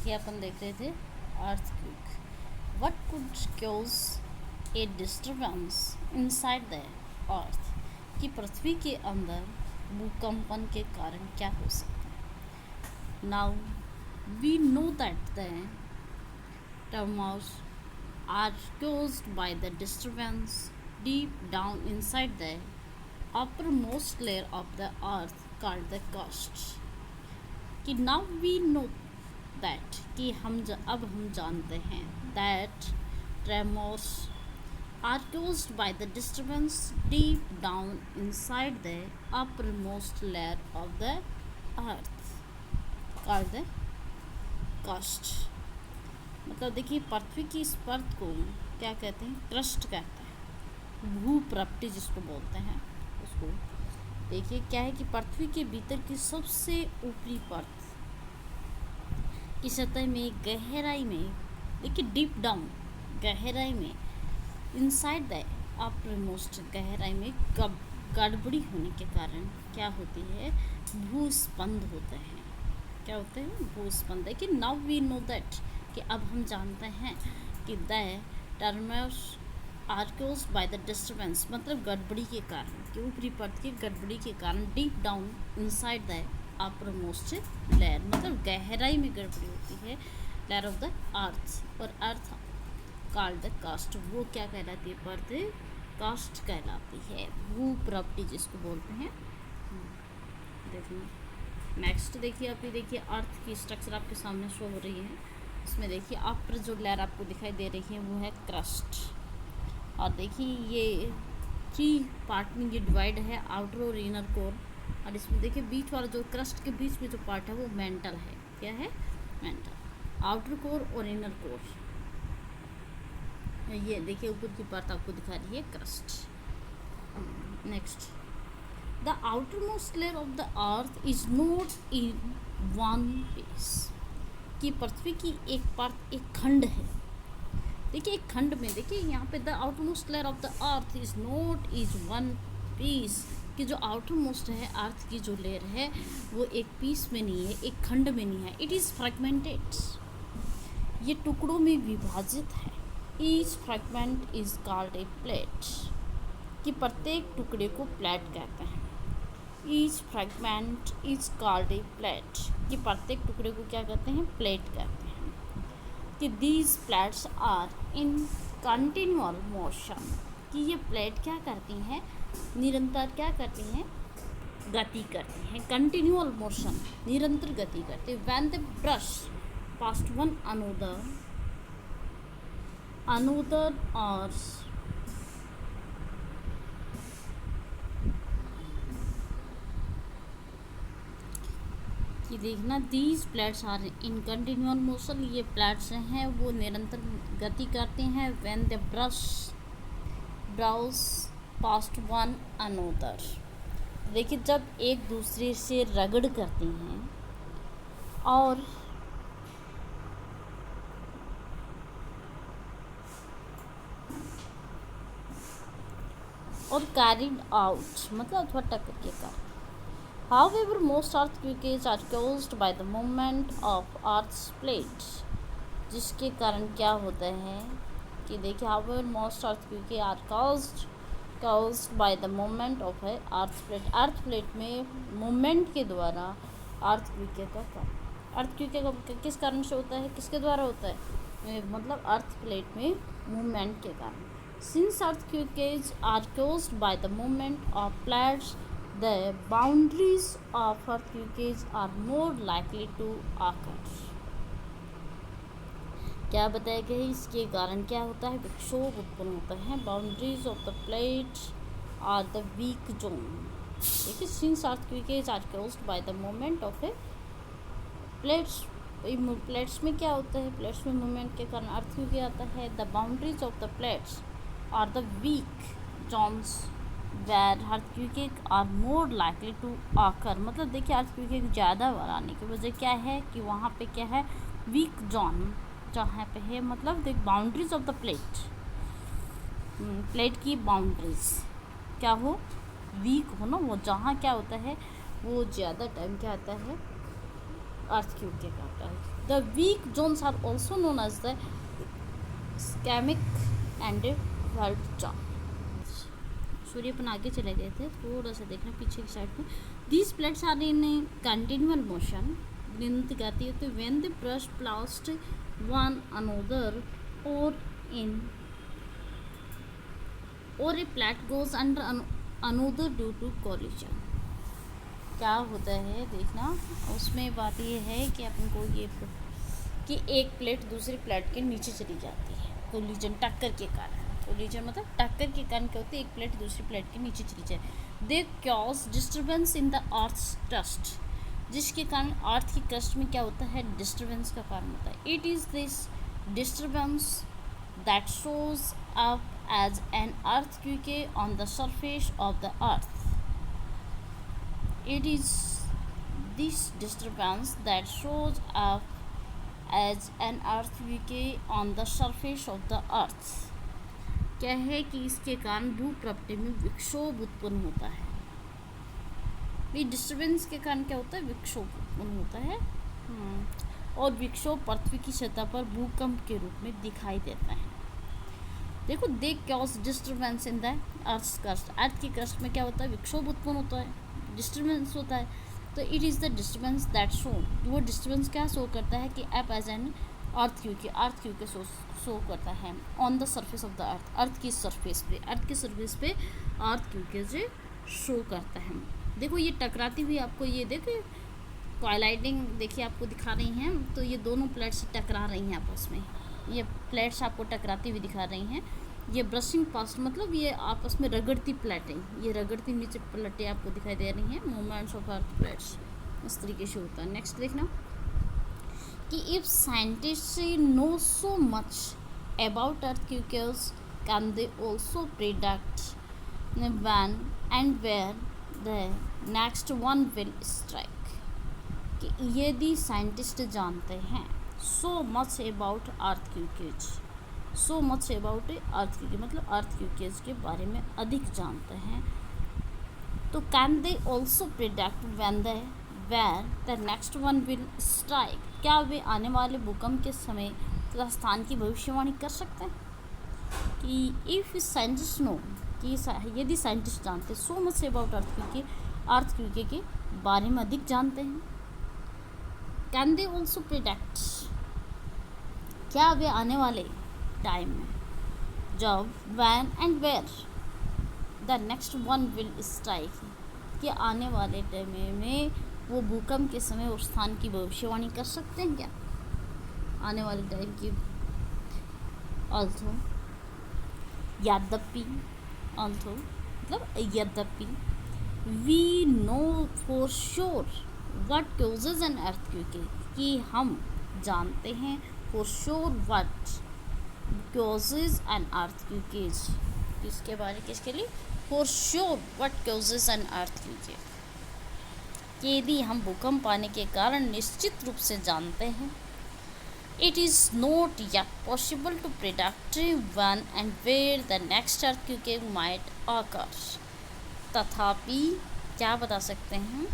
देखिए अपन देख रहे थे earthquake. What could cause A disturbance inside the earth, कि पृथ्वी के अंदर भूकंपन के कारण क्या हो सकता है। Now we know that the tremors are caused by the disturbance deep down inside the uppermost layer of the earth called the crust। कि नाउ वी नो दैट, कि अब हम जानते हैं that tremors are caused by the disturbance deep down inside the uppermost layer of the earth called the crust। मतलब देखिए पृथ्वी की इस परत को क्या कहते हैं, क्रस्ट कहते हैं, भूप्रपटी जिसको बोलते हैं उसको। देखिए क्या है कि पृथ्वी के भीतर की सबसे ऊपरी परत की सतह में गहराई में, देखिए डीप डाउन गहराई में, इनसाइड द अपरमोस्ट गहराई में गड़बड़ी होने के कारण क्या होती है, भूस्पंद होते हैं। क्या होते हैं, भूस्पंद। है कि नाउ वी नो दैट, कि अब हम जानते हैं कि the tremors are caused by the disturbance, मतलब गड़बड़ी के कारण, कि ऊपरी परत की गड़बड़ी के कारण, deep down inside the uppermost layer, मतलब गहराई में गड़बड़ी होती है, लेयर ऑफ द अर्थ। और अर्थ कॉल्ड द कास्ट, वो क्या कहलाती है, परत कास्ट कहलाती है, भूप्रपटी जिसको बोलते हैं। देखिए नेक्स्ट देखिए, अभी देखिए अर्थ की स्ट्रक्चर आपके सामने शो हो रही है। इसमें देखिए अपर जो लेयर आपको दिखाई दे रही है वो है क्रस्ट। और देखिए ये 3 पार्ट में ये डिवाइड है, आउटर और इनर कोर। और इसमें देखिए बीच वाला जो क्रस्ट के बीच में जो पार्ट है वो मेंटल है। क्या है, मेंटल। आउटर कोर और इनर कोर, ये देखिए ऊपर की परत आपको दिखा रही है crust. Next, the outer most layer of the earth is not in one piece, कि पृथ्वी की एक परत, एक खंड है। देखिए एक खंड में, देखिए यहाँ पे the outer most layer of the earth is not is one piece, कि जो आउटर मोस्ट है अर्थ की जो लेयर है वो एक पीस में नहीं है, एक खंड में नहीं है। इट इज़ फ्रैगमेंटेड, ये टुकड़ों में विभाजित है। Each fragment is called a plate, कि प्रत्येक टुकड़े को प्लेट कहते हैं। Each fragment is called a plate, कि प्रत्येक टुकड़े को क्या कहते हैं, प्लेट कहते हैं। कि these plates are in continual motion, कि ये प्लेट क्या करती हैं, निरंतर क्या करती हैं, गति करती हैं। कंटिन्यूअल मोशन, निरंतर गति करती है। When the brush past one another और कि देखना, these plates are in continual motion, ये प्लेट्स हैं वो निरंतर गति करते हैं। When the brush past one another, देखिए जब एक दूसरे से रगड़ करती हैं और कैरिड आउट, मतलब अथवा टक्कर के कारण। However, most earthquakes are caused by the movement of Earth's plate, जिसके कारण क्या होता है कि देखिए however most earthquakes are caused by the movement of a Earth's plate, earth plate में मूवमेंट के द्वारा earthquake का कारण। earthquake का किस कारण से होता है, किसके द्वारा होता है, मतलब अर्थ प्लेट में मूवमेंट के कारण। Since earthquakes are caused by the movement of plates, the boundaries of earthquakes are more likely to occur। क्या बताया गया है, इसके कारण क्या होता है, विक्षोभ उत्पन्न होता है। Boundaries of the plate are the weak zone, देखिए since earthquakes are caused by the movement of a plates में क्या होता है, प्लेट्स में मूवमेंट के कारण earthquake आता है। The boundaries of the plates are the weak zones where earthquake are more likely to occur, मतलब देखिए earthquake ज़्यादा बार आने की वजह क्या है कि वहाँ पे क्या है, वीक जोन जहाँ पे है, मतलब देख बाउंड्रीज ऑफ द प्लेट की बाउंड्रीज क्या हो, वीक हो ना, वो जहाँ क्या होता है वो ज़्यादा टाइम क्या आता है, अर्थक्वेक के कारण। The weak zones are also known as the seismic and world. सूर्य अपन आगे चले गए थे, थोड़ा सा देखना पीछे की साइड में। These plates are in continual motion, गिनती गाती है। तो when the brush past one another और इन और a plate goes under another due to collision. क्या होता है देखना, उसमें बात ये है कि अपन को ये कि एक प्लेट दूसरी प्लेट के नीचे चली जाती है कोलिजन, टक्कर के कारण। कोलिजन मतलब टक्कर के कारण क्या होता है, एक प्लेट दूसरी प्लेट के नीचे चली जाए। दे cause disturbance in the earth crust, जिसके कारण अर्थ की क्रस्ट में क्या होता है, डिस्टर्बेंस का कारण होता है। It is this disturbance that shows up as an earthquake on the surface of the earth. It is this disturbance that shows up as an earthquake on the surface of the earth. क्या है कि इसके कारण भूप्रपटि में विक्षोभ उत्पन्न होता है। ये डिस्टर्बेंस के कारण क्या होता है, विक्षोभ उत्पन्न होता है। और विक्षोभ पृथ्वी की सतह पर भूकंप के रूप में दिखाई देता है। देखो, they cause disturbance in the earth crust, earth की क्रस्ट में क्या होता है, विक्षोभ उत्पन्न होता है, डिस्टर्बेंस होता है। तो it is the disturbance that show, वो डिस्टर्बेंस क्या शो करता है कि up as an earthquake के शो करता है on the surface of the earth, earth की सरफेस पे अर्थ क्यू के से शो करता है। देखो ये टकराती हुई आपको ये देखिए ट्वाइलाइटिंग देखिए आपको दिखा रही हैं, तो ये दोनों प्लेट्स टकरा रही हैं आपस में, ये प्लेट्स आपको टकराती हुई दिखा रही हैं। ये ब्रशिंग पास्ट मतलब ये आपस में रगड़ती प्लेटें, ये रगड़ती नीचे प्लेटें आपको दिखाई दे रही हैं, मूवमेंट्स ऑफ अर्थ प्लेट्स इस तरीके से होता है। नेक्स्ट देखना कि if scientist know so much about earthquakes can they also predict when and where the next one will strike. कि यदि साइंटिस्ट जानते हैं so much about earthquakes, so much about earthquake मतलब अर्थक्वेक्स के बारे में अधिक जानते हैं, तो can they also predict when the where the next one will strike, क्या वे आने वाले भूकंप के समय तथा स्थान की भविष्यवाणी कर सकते हैं। कि इफ़ साइंटिस्ट नो, कि यदि साइंटिस्ट जानते सो मच अबाउट अर्थक्वेक के बारे में अधिक जानते हैं, कैन दे ऑल्सो प्रेडिक्ट, क्या वे आने वाले टाइम में जब when and where the next one will strike, कि आने वाले टाइम में वो भूकंप के समय और स्थान की भविष्यवाणी कर सकते हैं क्या, आने वाले टाइम की। ऑल्सो यद्यपि, ऑल्सो मतलब यद्यपि, we know for sure what causes an earthquake, कि हम जानते हैं for sure what causes an earthquake, किसके बारे, किसके लिए, for sure what causes an earthquake, कि यदि हम भूकंप आने के कारण निश्चित रूप से जानते हैं। It is not yet possible to predict when and where the next earthquake might occur, तथापि क्या बता सकते हैं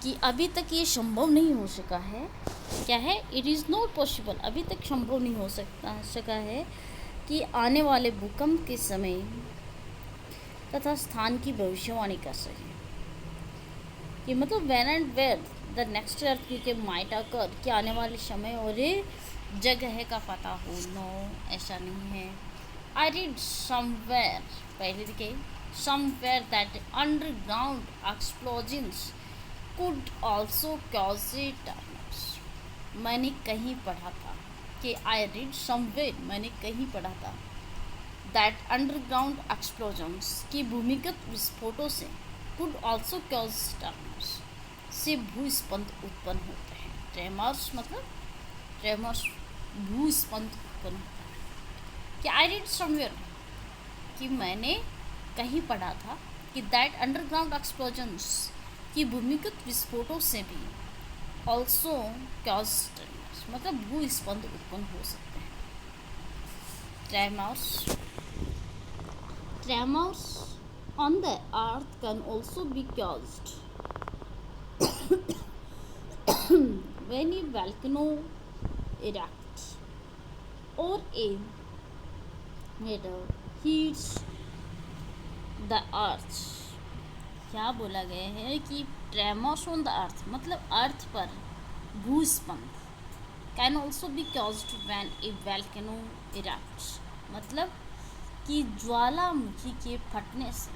कि अभी तक ये संभव नहीं हो सका है, क्या है, इट इज़ नॉट पॉसिबल, अभी तक संभव नहीं हो सका है कि आने वाले भूकंप के समय तथा स्थान की भविष्यवाणी कर सकें। कि मतलब when and where the next earthquake might occur, कि आने वाले समय और जगह का पता हो। नो, ऐसा नहीं है। आई रीड समवेयर, पहले देखिए, somewhere that underground explosions could also cause Turners, मैंने कहीं पढ़ा था कि आई रीड समवेयर, मैंने कहीं पढ़ा था दैट अंडरग्राउंड एक्सप्लोजन्स, की भूमिगत विस्फोटों से कुड ऑल्सो कॉज टर्नर्स, से भूस्पंद उत्पन्न होते हैं। ट्रेमर्स मतलब ट्रेमर्स भूस्पंद उत्पन्न होता है। कि आई रीड समवेयर, कि मैंने कहीं पढ़ा था कि दैट अंडरग्राउंड एक्सप्लोजन्स, की भूमिगत विस्फोटों से भी ऑल्सो कॉज ट्रेमर्स मतलब भूस्पंद उत्पन्न हो सकते हैं। Tremors on the earth can also be caused when a volcano erupts or a meteor hits the earth। क्या बोला गया है कि ट्रेमर्स ऑन द अर्थ मतलब अर्थ पर भूस्खलन can also be caused when a volcano erupts मतलब कि ज्वालामुखी के फटने से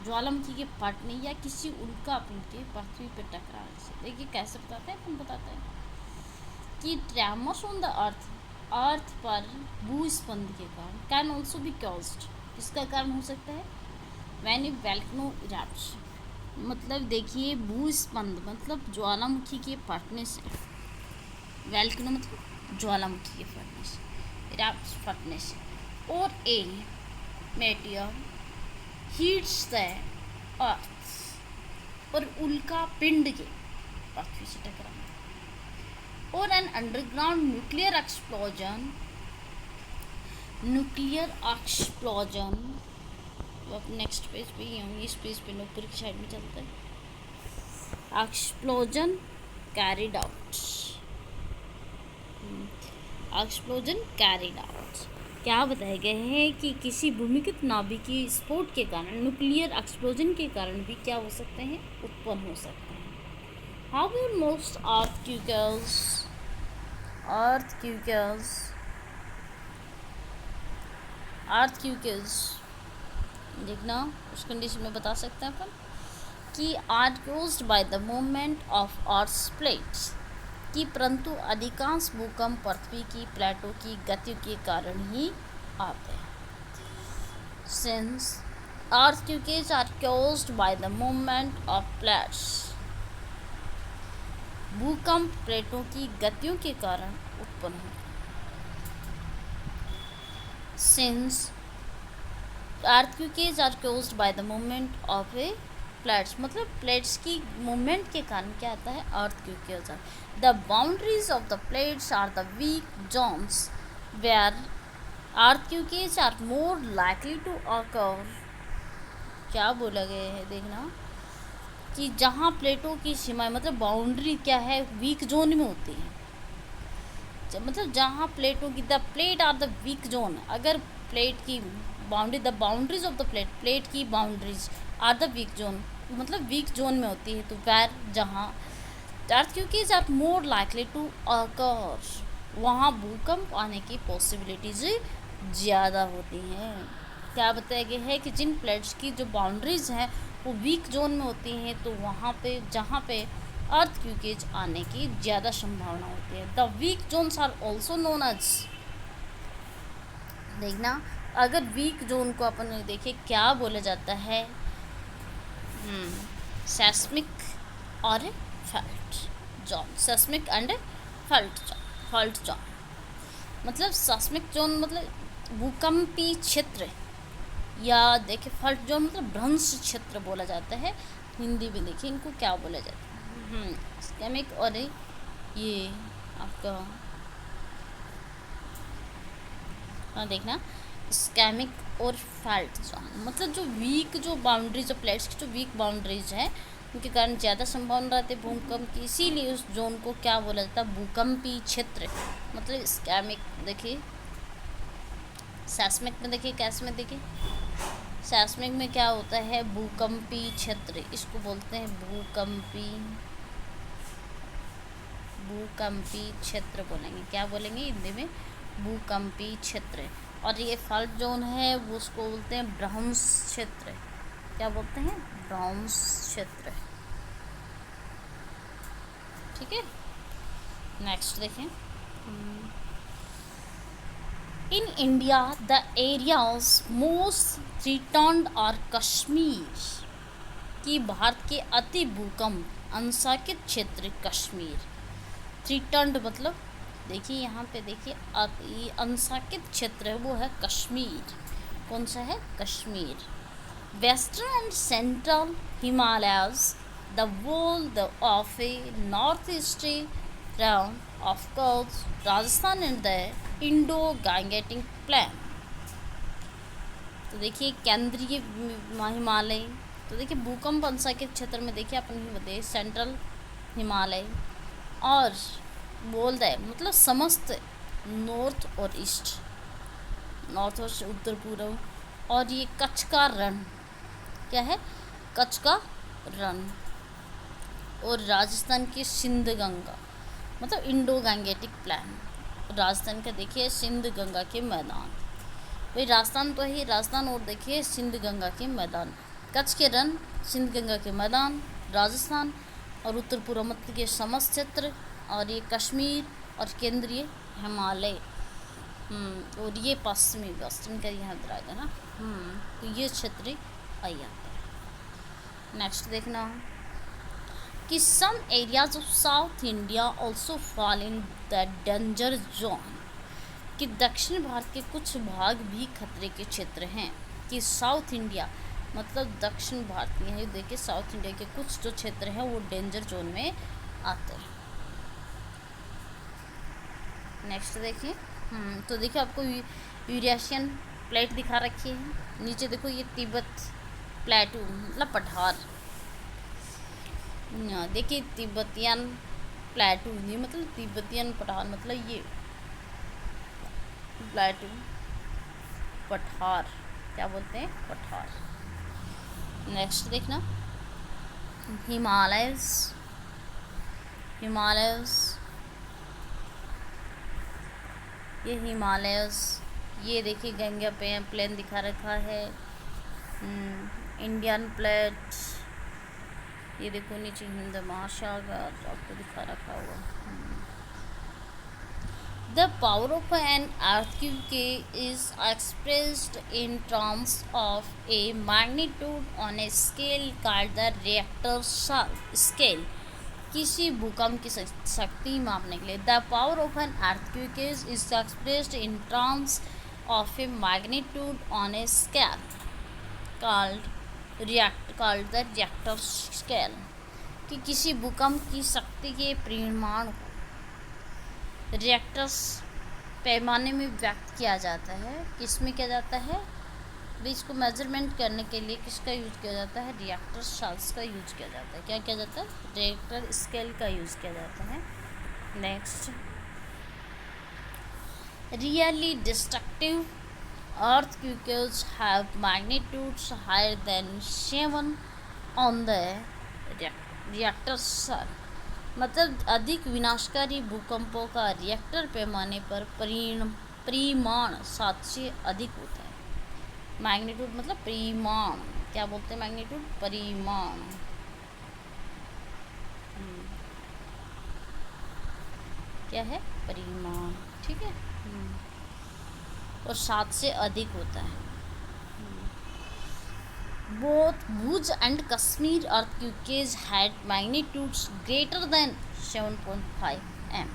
ज्वालामुखी के फटने या किसी उल्कापिंड के पृथ्वी पर टकराने से। देखिए कैसे बताते हैं, हम बताते हैं कि ट्रेमर्स ऑन द अर्थ पर भूस्खलन के कारण कैन ऑल्सो बी कॉज्ड किसका कारण हो सकता है व्हेन ए वोल्केनो इरप्ट्स मतलब देखिए भूस्खलन मतलब ज्वालामुखी के फटने से, वोल्केनो मतलब ज्वालामुखी के फटने से, इरप्ट्स फटने से और ए मेटियर हीट्स द अर्थ और उल्का पिंड के पृथ्वी से टकराना और एन अंडरग्राउंड न्यूक्लियर एक्सप्लोजन। अब नेक्स्ट पेज पे ही हम इस पेज पे ऊपर की साइड में चलते हैं। एक्सप्लोजन कैरिड आउट क्या बताया गया है कि किसी भूमिगत नाभिकीय स्फोट के कारण न्यूक्लियर एक्सप्लोजन के कारण भी क्या हो सकते हैं उत्पन्न हो सकते हैं। हाउ मोस्ट अर्थक्वेक्स देखना उस कंडीशन में बता सकते हैं अपन कि are caused by the movement of earth's plates कि परंतु अधिकांश भूकंप पृथ्वी की प्लेटों की गति के कारण ही आते हैं। Since earthquakes are caused by the movement of plates भूकंप प्लेटों की गतियों के कारण उत्पन्न होते हैं। Since earthquakes are caused by the movement of a plates मतलब प्लेट्स की मूवमेंट के कारण क्या आता है earthquakes. The boundaries of the plates are the weak zones where earthquakes are more likely to occur. क्या बोला गया है देखना कि जहाँ प्लेटों की सीमाएं मतलब बाउंड्री क्या है वीक जोन में होती है मतलब जहाँ प्लेटों की the plate are the weak zone अगर प्लेट की boundary the boundaries of the plate की boundaries are the weak zone मतलब वीक जोन में होती है तो वेर जहाँ earthquakes are more likely to occur वहाँ भूकंप आने की पॉसिबिलिटीज ज़्यादा होती हैं। क्या बताया गया है कि जिन प्लेट्स की जो बाउंड्रीज हैं वो वीक जोन में होती हैं तो वहाँ पे जहाँ पे अर्थक्वेक्स आने की ज़्यादा संभावना होती है। The weak zones are also known as देखना अगर वीक जोन को अपन देखें क्या बोला जाता है सेस्मिक और fault zone. Seismic and fault zone मतलब सेस्मिक जोन मतलब भूकंपी क्षेत्र या देखिए फॉल्ट जोन मतलब भ्रंश क्षेत्र बोला जाता है। हिंदी में देखिए इनको क्या बोला जाता है स्केमिक और ये आपका हाँ देखना स्केमिक और फॉल्ट जोन मतलब जो वीक जो बाउंड्रीज ऑफ प्लेट्स की जो वीक बाउंड्रीज है उनके कारण ज़्यादा संभावना रहती है भूकंप की इसीलिए उस जोन को क्या बोला जाता है भूकंपी क्षेत्र मतलब स्केमिक। देखिए सेस्मिक में देखिए कैसे में देखिए सेस्मिक में क्या होता है भूकंपी क्षेत्र इसको बोलते हैं भूकंपी क्षेत्र बोलेंगे क्या बोलेंगे हिंदी में भूकंपी क्षेत्र। और ये फॉल्ट जोन है वो उसको बोलते हैं भ्रंश क्षेत्र। क्या बोलते हैं भ्रंश क्षेत्र। ठीक है नेक्स्ट देखें in India the areas most threatened और कश्मीर की भारत के अति भूकंप अंशाकित क्षेत्र कश्मीर। थ्रेटन्ड मतलब देखिए यहाँ पे देखिए ये अंशाकित क्षेत्र है वो है कश्मीर। कौन सा है Kashmir. Western and central Himalayas the whole of a north eastern round of coast Rajasthan and the Indo Gangetic plain. तो देखिए केंद्रीय हिमालय तो देखिए भूकंप अंशाकित क्षेत्र में देखिए अपन ही बताइए सेंट्रल हिमालय और बोल रहे मतलब समस्त नॉर्थ और ईस्ट, नॉर्थ और उत्तर पूर्व। और ये कच्छ का रण, क्या है, कच्छ का रण। और राजस्थान की सिंध गंगा, मतलब इंडो गंगेटिक प्लान। राजस्थान का देखिए सिंध गंगा के मैदान, भाई राजस्थान तो है राजस्थान, और देखिए सिंध गंगा के मैदान, कच्छ के रण, सिंध गंगा के मैदान, राजस्थान। और उत्तर पूर्व मध्य के समस्त क्षेत्र, और ये कश्मीर और केंद्रीय हिमालय। और ये पश्चिमी, पश्चिम का यहाँ रहेगा ना। तो ये क्षेत्र आ जाता है। नेक्स्ट देखना कि some areas of south India also fall in the danger zone, कि दक्षिण भारत के कुछ भाग भी खतरे के क्षेत्र हैं। कि साउथ इंडिया मतलब दक्षिण भारत में, यहाँ देखिए साउथ इंडिया के कुछ जो क्षेत्र हैं वो डेंजर जोन में आते हैं। नेक्स्ट देखिए, तो देखिए आपको यूरेशियन प्लेट दिखा रखी है। नीचे देखो ये तिब्बत प्लेटू मतलब पठार, देखिए तिब्बतियन प्लेटू, ये मतलब तिब्बतियन पठार, मतलब ये प्लेटू पठार, क्या बोलते हैं, पठार। नेक्स्ट देखना हिमालयस, हिमालयस, ये हिमालयस, ये देखिए गंगा पे प्लेन दिखा रखा है। इंडियन प्लेट, ये देखो नीचे हिंद महासागर आपको दिखा रखा हुआ। The power of an earthquake is expressed in terms of a magnitude on a scale called the Richter scale. किसी भूकंप की शक्ति मापने के लिए the power of an earthquake is expressed in terms of a magnitude on a scale called the Richter scale, कि किसी भूकंप की शक्ति के परिमाण को रिएक्टर्स पैमाने में व्यक्त किया जाता है। किस में किया जाता है, इसको मेजरमेंट करने के लिए किसका यूज किया जाता है, रिएक्टर साल्स का यूज किया जाता है। क्या किया जाता है, रिएक्टर स्केल का यूज किया जाता है। Next, really destructive earthquakes have magnitudes higher than 7 on the Richter scale, मतलब अधिक विनाशकारी भूकंपों का रिएक्टर पैमाने पर परिमाण 7 से अधिक होता है। मैग्नीट्यूड मतलब परिमाण, क्या बोलते हैं मैग्नीट्यूड, परिमाण। क्या है, परिमाण, ठीक है। और 7 से अधिक होता है। Both Bhuj and Kashmir earthquakes had magnitudes greater than 7.5 m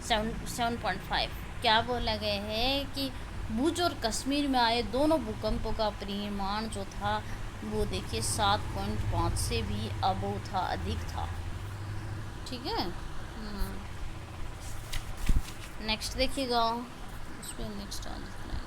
7.5। क्या बोला गया है कि भुज और कश्मीर में आए दोनों भूकंपों का परिमाण जो था वो देखिए 7.5 से भी अबोव था, अधिक था, ठीक है। नेक्स्ट देखिएगा, उस पर नेक्स्ट आ जाता है।